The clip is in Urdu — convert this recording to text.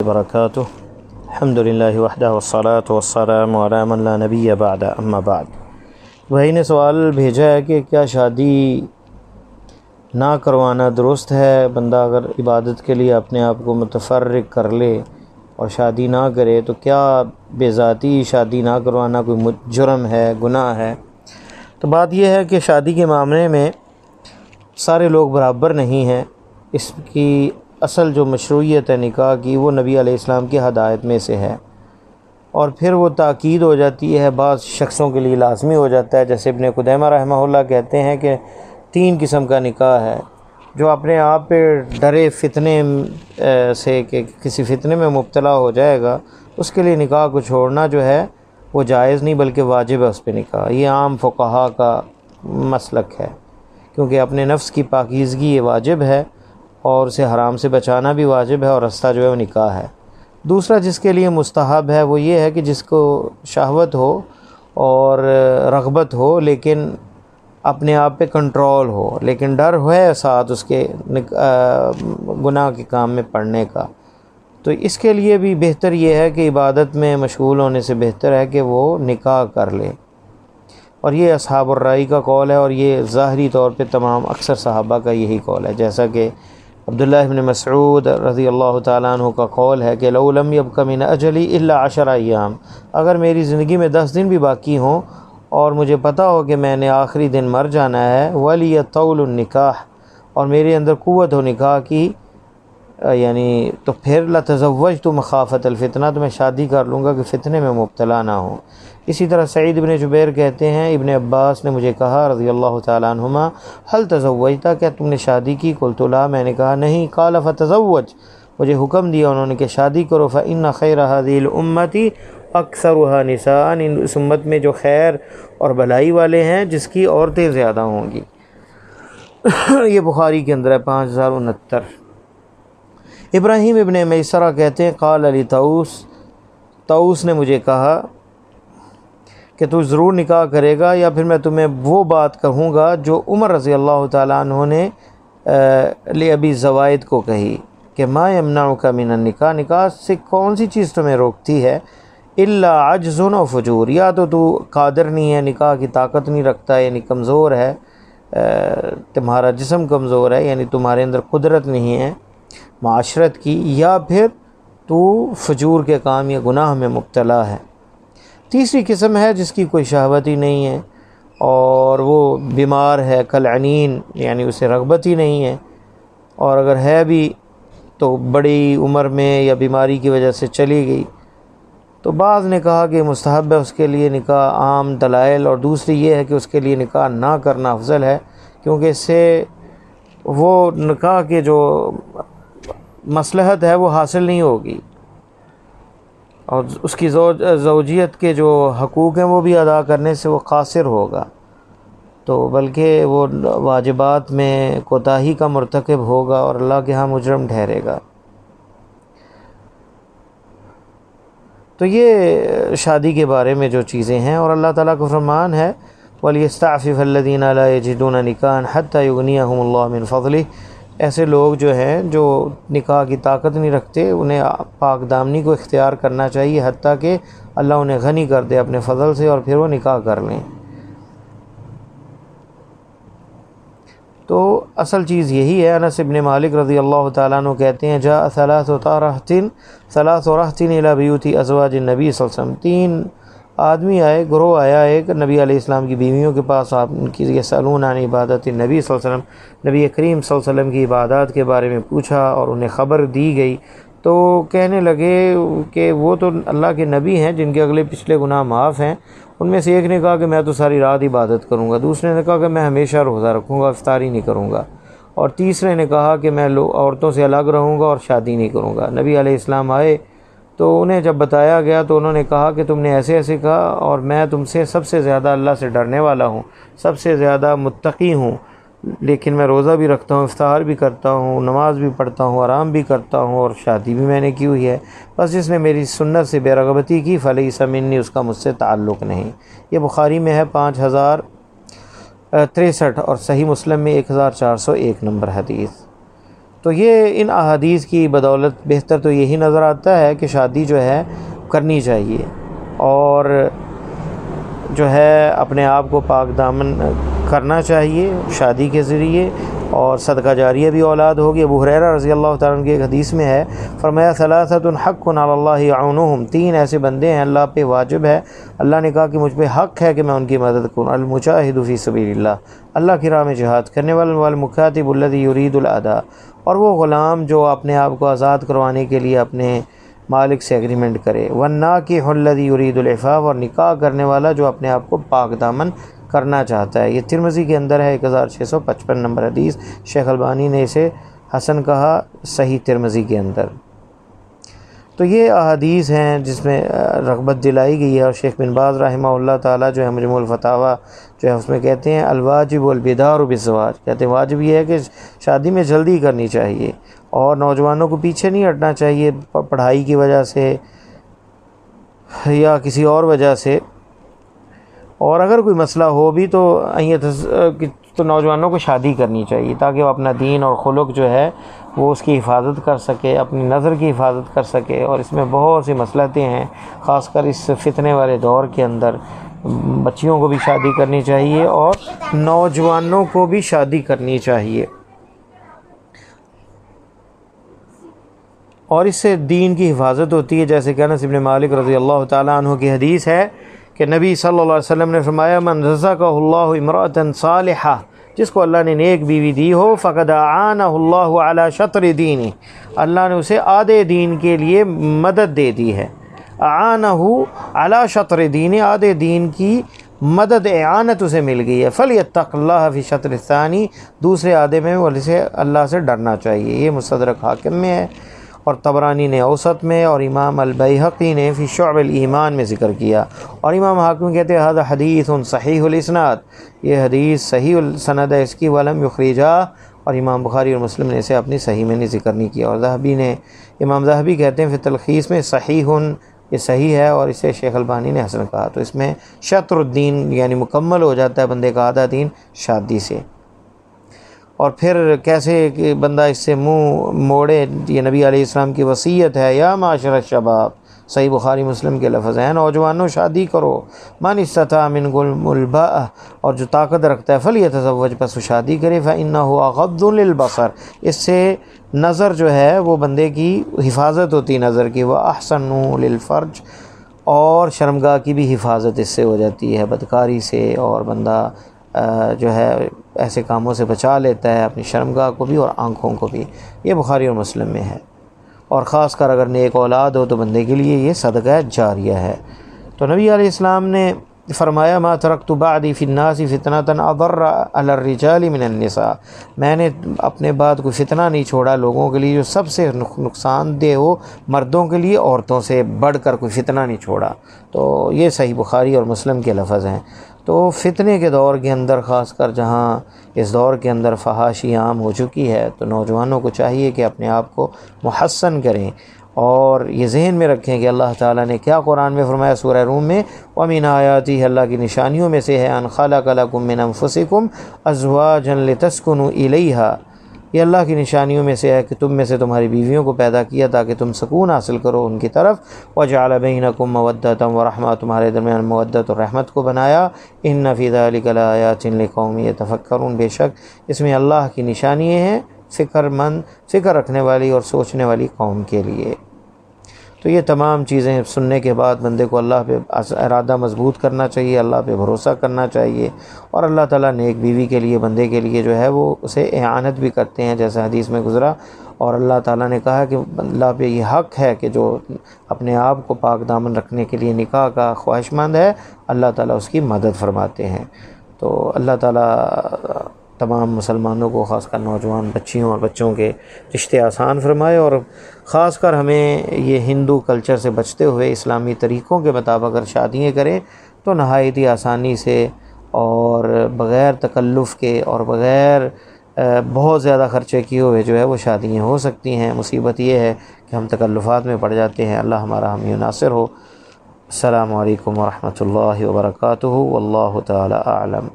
وبرکاتہ۔ الحمدللہ وحدہ والصلاة والسلام علی من لا نبی بعد، اما بعد۔ بھائی نے سوال بھیجا ہے کہ کیا شادی نہ کروانا درست ہے؟ بندہ اگر عبادت کے لیے اپنے آپ کو متفرغ کر لے اور شادی نہ کرے تو کیا بے ذاتی شادی نہ کروانا کوئی جرم ہے، گناہ ہے؟ تو بات یہ ہے کہ شادی کے معاملے میں سارے لوگ برابر نہیں ہیں۔ اس کی اصل جو مشروعیت ہے نکاح کی، وہ نبی علیہ السلام کی ہدایت میں سے ہے، اور پھر وہ تاکید ہو جاتی ہے، بعض شخصوں کے لیے لازمی ہو جاتا ہے۔ جیسے ابن قدامہ رحمہ اللہ کہتے ہیں کہ 3 قسم کا نکاح ہے۔ جو اپنے آپ پہ ڈرے فتنے سے کہ کسی فتنے میں مبتلا ہو جائے گا، اس کے لیے نکاح کو چھوڑنا جو ہے وہ جائز نہیں بلکہ واجب ہے اس پہ نکاح۔ یہ عام فقہا کا مسلک ہے، کیونکہ اپنے نفس کی پاکیزگی یہ واجب ہے اور اسے حرام سے بچانا بھی واجب ہے، اور راستہ جو ہے وہ نکاح ہے۔ دوسرا جس کے لیے مستحب ہے وہ یہ ہے کہ جس کو شہوت ہو اور رغبت ہو لیکن اپنے آپ پہ کنٹرول ہو، لیکن ڈر ہے ساتھ اس کے گناہ کے کام میں پڑنے کا، تو اس کے لیے بھی بہتر یہ ہے کہ عبادت میں مشغول ہونے سے بہتر ہے کہ وہ نکاح کر لے۔ اور یہ اصحاب الرأی کا قول ہے، اور یہ ظاہری طور پہ تمام اکثر صحابہ کا یہی قول ہے، جیسا کہ عبداللہ ابن مسعود رضی اللہ تعالیٰ عنہ کا قول ہے کہ لو لم یبق من اجلی الا 10 ایام، اگر میری زندگی میں 10 دن بھی باقی ہوں اور مجھے پتہ ہو کہ میں نے آخری دن مر جانا ہے، ولی طول النکاح، اور میرے اندر قوت ہو نکاح کی، یعنی تو پھر لتزوجت مخافۃ الفتنہ، تو میں شادی کر لوں گا کہ فتنے میں مبتلا نہ ہوں۔ اسی طرح سعید بن جبیر کہتے ہیں ابن عباس نے مجھے کہا رضی اللہ تعالیٰ عنہما، حل تزوجتا، کیا تم نے شادی کی؟ قلت لا، میں نے کہا نہیں۔ قال فتزوج، مجھے حکم دیا انہوں نے کہ شادی کرو، فإن خیر هذه الامة اکثرها نساء، اس امت میں جو خیر اور بھلائی والے ہیں جس کی عورتیں زیادہ ہوں گی۔ یہ بخاری کے اندر ہے 5069۔ ابراہیم ابن میسرہ کہتے ہیں قال علی طاؤس نے مجھے کہا کہ تو ضرور نکاح کرے گا یا پھر میں تمہیں وہ بات کہوں گا جو عمر رضی اللہ تعالیٰ عنہ نے لأبی زوائد کو کہی کہ ما یمنعک من النکاح، نکاح سے کون سی چیز تمہیں روکتی ہے؟ الا عجز و فجور، یا تو قادر نہیں ہے، نکاح کی طاقت نہیں رکھتا، یعنی کمزور ہے، تمہارا جسم کمزور ہے، یعنی تمہارے اندر قدرت نہیں ہے معاشرت کی، یا پھر تو فجور کے کام یا گناہ میں مبتلا ہے۔ تیسری قسم ہے جس کی کوئی شہوت ہی نہیں ہے اور وہ بیمار ہے، کالعنین، یعنی اسے رغبت ہی نہیں ہے، اور اگر ہے بھی تو بڑی عمر میں یا بیماری کی وجہ سے چلی گئی، تو بعض نے کہا کہ مستحب ہے اس کے لیے نکاح، عام دلائل، اور دوسری یہ ہے کہ اس کے لیے نکاح نہ کرنا افضل ہے، کیونکہ اس سے وہ نکاح کے جو مصلحت ہے وہ حاصل نہیں ہوگی، اور اس کی زوجیت کے جو حقوق ہیں وہ بھی ادا کرنے سے وہ قاصر ہوگا، تو بلکہ وہ واجبات میں کوتاہی کا مرتکب ہوگا اور اللہ کے ہاں مجرم ٹھہرے گا۔ تو یہ شادی کے بارے میں جو چیزیں ہیں، اور اللہ تعالیٰ کا فرمان ہے وَلْيَسْتَعْفِفَ الَّذِينَ لَا يَجِدُونَ نِكَاحًا حَتَّى يُغْنِيَهُمُ اللَّهُ مِنْ فَضْلِهِ، ایسے لوگ جو ہیں جو نکاح کی طاقت نہیں رکھتے، انہیں پاک دامنی کو اختیار کرنا چاہیے حتیٰ کہ اللہ انہیں غنی کر دے اپنے فضل سے، اور پھر وہ نکاح کر لیں۔ تو اصل چیز یہی ہے۔ انس بن مالک رضی اللہ تعالیٰ عنہ کہتے ہیں جاء ثلاث رہط إلى بیوت ازواج النبی صلی اللہ علیہ وسلم، 3 آدمی آئے، گروہ آیا ایک نبی علیہ السلام کی بیویوں کے پاس، آپ ان کی یسألون عن عبادت النبی صلی اللہ علیہ وسلم، نبی کریم صلی اللہ علیہ وسلم کی عبادات کے بارے میں پوچھا اور انہیں خبر دی گئی، تو کہنے لگے کہ وہ تو اللہ کے نبی ہیں جن کے اگلے پچھلے گناہ معاف ہیں۔ ان میں سے ایک نے کہا کہ میں تو ساری رات عبادت کروں گا، دوسرے نے کہا کہ میں ہمیشہ روزہ رکھوں گا، افطاری نہیں کروں گا، اور تیسرے نے کہا کہ میں عورتوں سے الگ رہوں گا اور شادی نہیں کروں گا۔ نبی علیہ السلام آئے تو انہیں جب بتایا گیا تو انہوں نے کہا کہ تم نے ایسے ایسے کہا، اور میں تم سے سب سے زیادہ اللہ سے ڈرنے والا ہوں، سب سے زیادہ متقی ہوں، لیکن میں روزہ بھی رکھتا ہوں، افطار بھی کرتا ہوں، نماز بھی پڑھتا ہوں، آرام بھی کرتا ہوں، اور شادی بھی میں نے کی ہوئی ہے، بس جس نے میری سنت سے بے رغبتی کی فلیس منی، اس کا مجھ سے تعلق نہیں۔ یہ بخاری میں ہے 5063 اور صحیح مسلم میں 1401 نمبر حدیث۔ تو تو یہ ان احادیث کی بدولت بہتر تو یہی نظر آتا ہے کہ شادی جو ہے کرنی چاہیے، اور جو ہے اپنے آپ کو پاک دامن کرنا چاہیے شادی کے ذریعے، اور صدقہ جاریہ بھی اولاد ہوگی۔ ابو ہریرہ رضی اللہ تعالیٰ عنہ کی ایک حدیث میں ہے، فرمایا ثلاثۃ حق علی اللہ یعونہم، 3 ایسے بندے ہیں اللہ پہ واجب ہے، اللہ نے کہا کہ مجھ پہ حق ہے کہ میں ان کی مدد کروں، المجاہد فی سبیل اللہ، اللہ کی راہ میں جہاد کرنے والا، والمکاتب الذی یرید الاداء، اور وہ غلام جو اپنے آپ کو آزاد کروانے کے لیے اپنے مالک سے ایگریمنٹ کرے، والناکح الذی یرید العفاف، اور نکاح کرنے والا جو اپنے آپ کو پاک دامن کرنا چاہتا ہے۔ یہ ترمذی کے اندر ہے، 1655 نمبر حدیث، شیخ البانی نے اسے حسن کہا صحیح ترمذی کے اندر۔ تو یہ احادیث ہیں جس میں رغبت دلائی گئی ہے، اور شیخ بن باز رحمہ اللہ تعالیٰ جو ہے مجموع الفتاویٰ جو ہے اس میں کہتے ہیں الواجب والبدار بالزواج، کہتے ہیں واجب یہ ہے کہ شادی میں جلدی کرنی چاہیے، اور نوجوانوں کو پیچھے نہیں ہٹنا چاہیے پڑھائی کی وجہ سے یا کسی اور وجہ سے، اور اگر کوئی مسئلہ ہو بھی تو نوجوانوں کو شادی کرنی چاہیے تاکہ وہ اپنا دین اور خلق جو ہے وہ اس کی حفاظت کر سکے، اپنی نظر کی حفاظت کر سکے۔ اور اس میں بہت سی مصلحتیں ہیں، خاص کر اس فتنے والے دور کے اندر بچیوں کو بھی شادی کرنی چاہیے اور نوجوانوں کو بھی شادی کرنی چاہیے، اور اس سے دین کی حفاظت ہوتی ہے۔ جیسے کہ انس بن مالک رضی اللہ تعالیٰ عنہ کی حدیث ہے کہ نبی صلی اللہ علیہ وسلم نے فرمایا من رزقہ اللہ امرأة صالحہ، جس کو اللہ نے نیک بیوی دی ہو، فقد اعانہ اللہ علی شطر دینہ، اللہ نے اسے آدھے دین کے لیے مدد دے دی ہے۔ اعانہ علی شطر دینہ، آدھے دین کی مدد اعانت اسے مل گئی ہے۔ فلیتق اللہ فی شطر الثانی، دوسرے آدھے میں اسے اللہ سے ڈرنا چاہیے۔ یہ مستدرک حاکم میں ہے، اور طبرانی نے اوسط میں، اور امام البیہقی نے فی شعب الایمان میں ذکر کیا، اور امام حاکم کہتے ہیں ھذا حدیث صحیح الاسناد، یہ حدیث صحیح السند ہے اس کی، ولم یخرجہ، اور امام بخاری اور مسلم نے اسے اپنی صحیح میں نہیں ذکر نہیں کیا۔ اور امام ذہبی کہتے ہیں فی تلخیص میں صحیح، یہ صحیح ہے، اور اسے شیخ البانی نے حسن کہا۔ تو اس میں شطر الدین یعنی مکمل ہو جاتا ہے بندے کا آدھا دین شادی سے۔ اور پھر کیسے کہ بندہ اس سے منہ موڑے، یہ نبی علیہ السلام کی وصیت ہے، یا معاشر الشباب، صحیح بخاری مسلم کے لفظ ہیں، نوجوانوں شادی کرو، من استطاع منکم الباءۃ، اور جو طاقت رکھتا ہے فلیتزوج، پس وہ شادی کرے، فإنہ اغض للبصر، اس سے نظر جو ہے وہ بندے کی حفاظت ہوتی نظر کی، وأحسن للفرج، اور شرمگاہ کی بھی حفاظت اس سے ہو جاتی ہے بدکاری سے، اور بندہ جو ہے ایسے کاموں سے بچا لیتا ہے اپنی شرمگاہ کو بھی اور آنکھوں کو بھی۔ یہ بخاری اور مسلم میں ہے، اور خاص کر اگر نیک اولاد ہو تو بندے کے لیے یہ صدقہ جاریہ ہے۔ تو نبی علیہ السلام نے فرمایا ما ترکت بعدی فی الناس فتنة اضر علی الرجال من النساء، میں نے اپنے بعد کوئی فتنہ نہیں چھوڑا لوگوں کے لیے جو سب سے نقصان دہ ہو مردوں کے لیے عورتوں سے بڑھ کر کوئی فتنہ نہیں چھوڑا۔ تو یہ صحیح بخاری اور مسلم کے لفظ ہیں۔ تو فتنے کے دور کے اندر، خاص کر جہاں اس دور کے اندر فحاشی عام ہو چکی ہے، تو نوجوانوں کو چاہیے کہ اپنے آپ کو محسن کریں، اور یہ ذہن میں رکھیں کہ اللہ تعالیٰ نے کیا قرآن میں فرمایا سورہ روم میں، وَمِنْ آیَاتِهِ، اللہ کی نشانیوں میں سے ہے، أَنْ خَلَقَ لَكُم مِّنْ أَنفُسِكُمْ أَزْوَاجًا لِتَسْكُنُوا إِلَيْهَا، یہ اللہ کی نشانیوں میں سے ہے کہ تم میں سے تمہاری بیویوں کو پیدا کیا تاکہ تم سکون حاصل کرو ان کی طرف، وَجَعَلَ بَيْنَكُم مَّوَدَّةً وَرَحْمَةً، تمہارے درمیان مودت اور رحمت کو بنایا، إِنَّ فِي ذَلِكَ لَآيَاتٍ لِقَوْمٍ يَتَفَكَّرُونَ، بے شک اس میں اللہ کی نشانیاں ہیں فکر رکھنے والی اور سوچنے والی قوم کے لیے۔ تو یہ تمام چیزیں سننے کے بعد بندے کو اللہ پہ ارادہ مضبوط کرنا چاہیے، اللہ پہ بھروسہ کرنا چاہیے، اور اللہ تعالیٰ نیک بیوی کے لیے بندے کے لیے جو ہے وہ اسے اعانت بھی کرتے ہیں جیسے حدیث میں گزرا، اور اللہ تعالیٰ نے کہا کہ اللہ پہ یہ حق ہے کہ جو اپنے آپ کو پاک دامن رکھنے کے لیے نکاح کا خواہش مند ہے، اللہ تعالیٰ اس کی مدد فرماتے ہیں۔ تو اللہ تعالیٰ تمام مسلمانوں کو، خاص کر نوجوان بچیوں اور بچوں کے رشتے آسان فرمائے، اور خاص کر ہمیں یہ ہندو کلچر سے بچتے ہوئے اسلامی طریقوں کے مطابق اگر شادیاں کریں تو نہایت ہی آسانی سے اور بغیر تکلف کے اور بغیر بہت زیادہ خرچے کیے ہوئے جو ہے وہ شادیاں ہو سکتی ہیں۔ مصیبت یہ ہے کہ ہم تکلفات میں پڑ جاتے ہیں۔ اللہ ہمارا حامی و ناصر ہو۔ السلام علیکم ورحمۃ اللہ وبرکاتہ، واللہ تعالی اعلم۔